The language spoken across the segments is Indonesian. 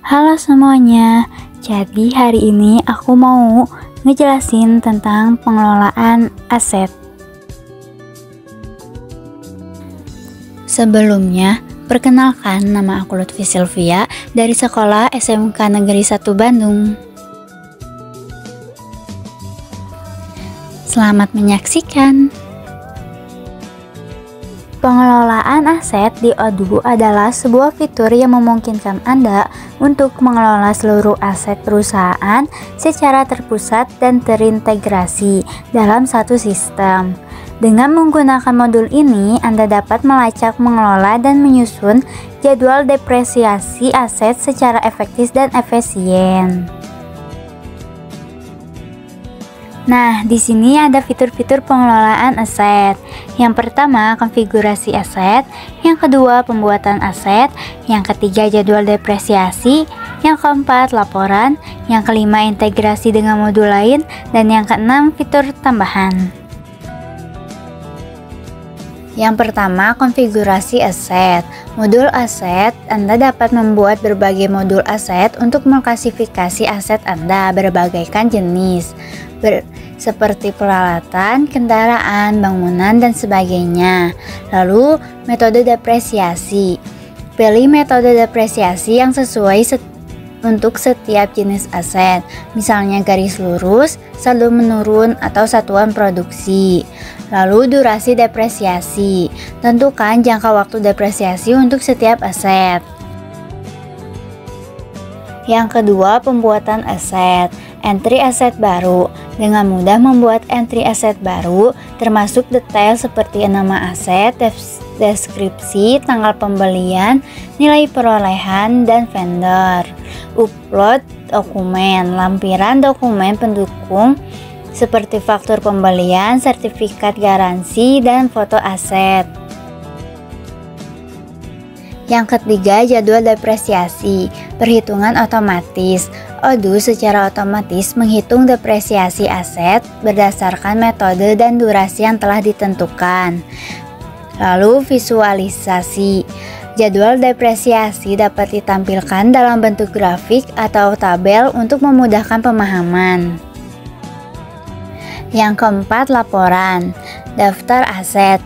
Halo semuanya, jadi hari ini aku mau ngejelasin tentang pengelolaan aset. Sebelumnya, perkenalkan, nama aku Lutfi Sylvia dari sekolah SMK Negeri 1 Bandung. Selamat menyaksikan. Pengelolaan aset di Odoo adalah sebuah fitur yang memungkinkan Anda untuk mengelola seluruh aset perusahaan secara terpusat dan terintegrasi dalam satu sistem. Dengan menggunakan modul ini, Anda dapat melacak, mengelola, dan menyusun jadwal depresiasi aset secara efektif dan efisien. Nah, di sini ada fitur-fitur pengelolaan aset. Yang pertama, konfigurasi aset. Yang kedua, pembuatan aset. Yang ketiga, jadwal depresiasi. Yang keempat, laporan. Yang kelima, integrasi dengan modul lain. Dan yang keenam, fitur tambahan. Yang pertama, konfigurasi aset. Modul aset, Anda dapat membuat berbagai modul aset untuk mengklasifikasi aset Anda berbagaikan jenis, seperti peralatan, kendaraan, bangunan, dan sebagainya. Lalu, metode depresiasi. Pilih metode depresiasi yang sesuai untuk setiap jenis aset, misalnya garis lurus, saldo menurun, atau satuan produksi. Lalu durasi depresiasi. Tentukan jangka waktu depresiasi untuk setiap aset. Yang kedua, pembuatan aset. Entry aset baru. Dengan mudah membuat entry aset baru, termasuk detail seperti nama aset, deskripsi, tanggal pembelian, nilai perolehan, dan vendor. Upload dokumen. Lampiran dokumen pendukung seperti faktur pembelian, sertifikat garansi, dan foto aset. Yang ketiga, jadwal depresiasi. Perhitungan otomatis. Odoo secara otomatis menghitung depresiasi aset berdasarkan metode dan durasi yang telah ditentukan. Lalu, visualisasi. Jadwal depresiasi dapat ditampilkan dalam bentuk grafik atau tabel untuk memudahkan pemahaman. Yang keempat, laporan. Daftar aset.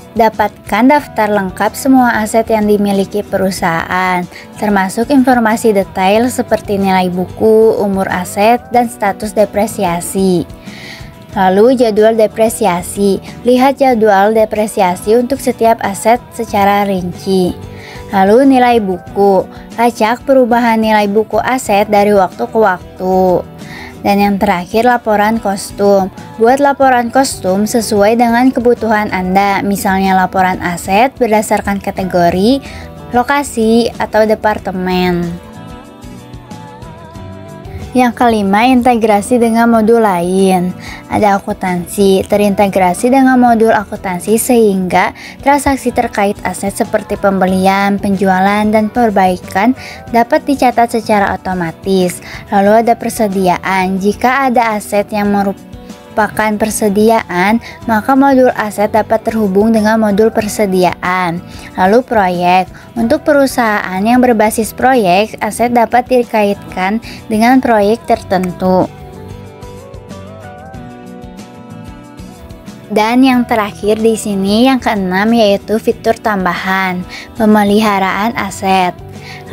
Dapatkan daftar lengkap semua aset yang dimiliki perusahaan, termasuk informasi detail seperti nilai buku, umur aset, dan status depresiasi. Lalu, jadwal depresiasi. Lihat jadwal depresiasi untuk setiap aset secara rinci. Lalu, nilai buku. Lacak perubahan nilai buku aset dari waktu ke waktu. Dan yang terakhir, laporan kostum. Buat laporan kostum sesuai dengan kebutuhan Anda, misalnya laporan aset berdasarkan kategori, lokasi, atau departemen. Yang kelima, integrasi dengan modul lain. Ada akuntansi, terintegrasi dengan modul akuntansi sehingga transaksi terkait aset seperti pembelian, penjualan, dan perbaikan dapat dicatat secara otomatis. Lalu ada persediaan. Jika ada aset yang merupakan persediaan, maka modul aset dapat terhubung dengan modul persediaan. Lalu proyek. Untuk perusahaan yang berbasis proyek, aset dapat dikaitkan dengan proyek tertentu. Dan yang terakhir di sini, yang keenam, yaitu fitur tambahan, pemeliharaan aset.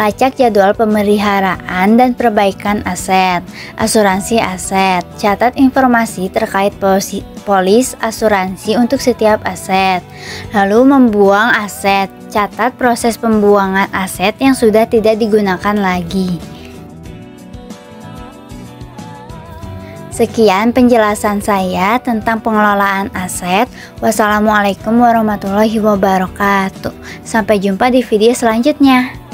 Lacak jadwal pemeliharaan dan perbaikan aset, asuransi aset. Catat informasi terkait polis asuransi untuk setiap aset. Lalu, membuang aset. Catat proses pembuangan aset yang sudah tidak digunakan lagi. Sekian penjelasan saya tentang pengelolaan aset. Wassalamualaikum warahmatullahi wabarakatuh. Sampai jumpa di video selanjutnya.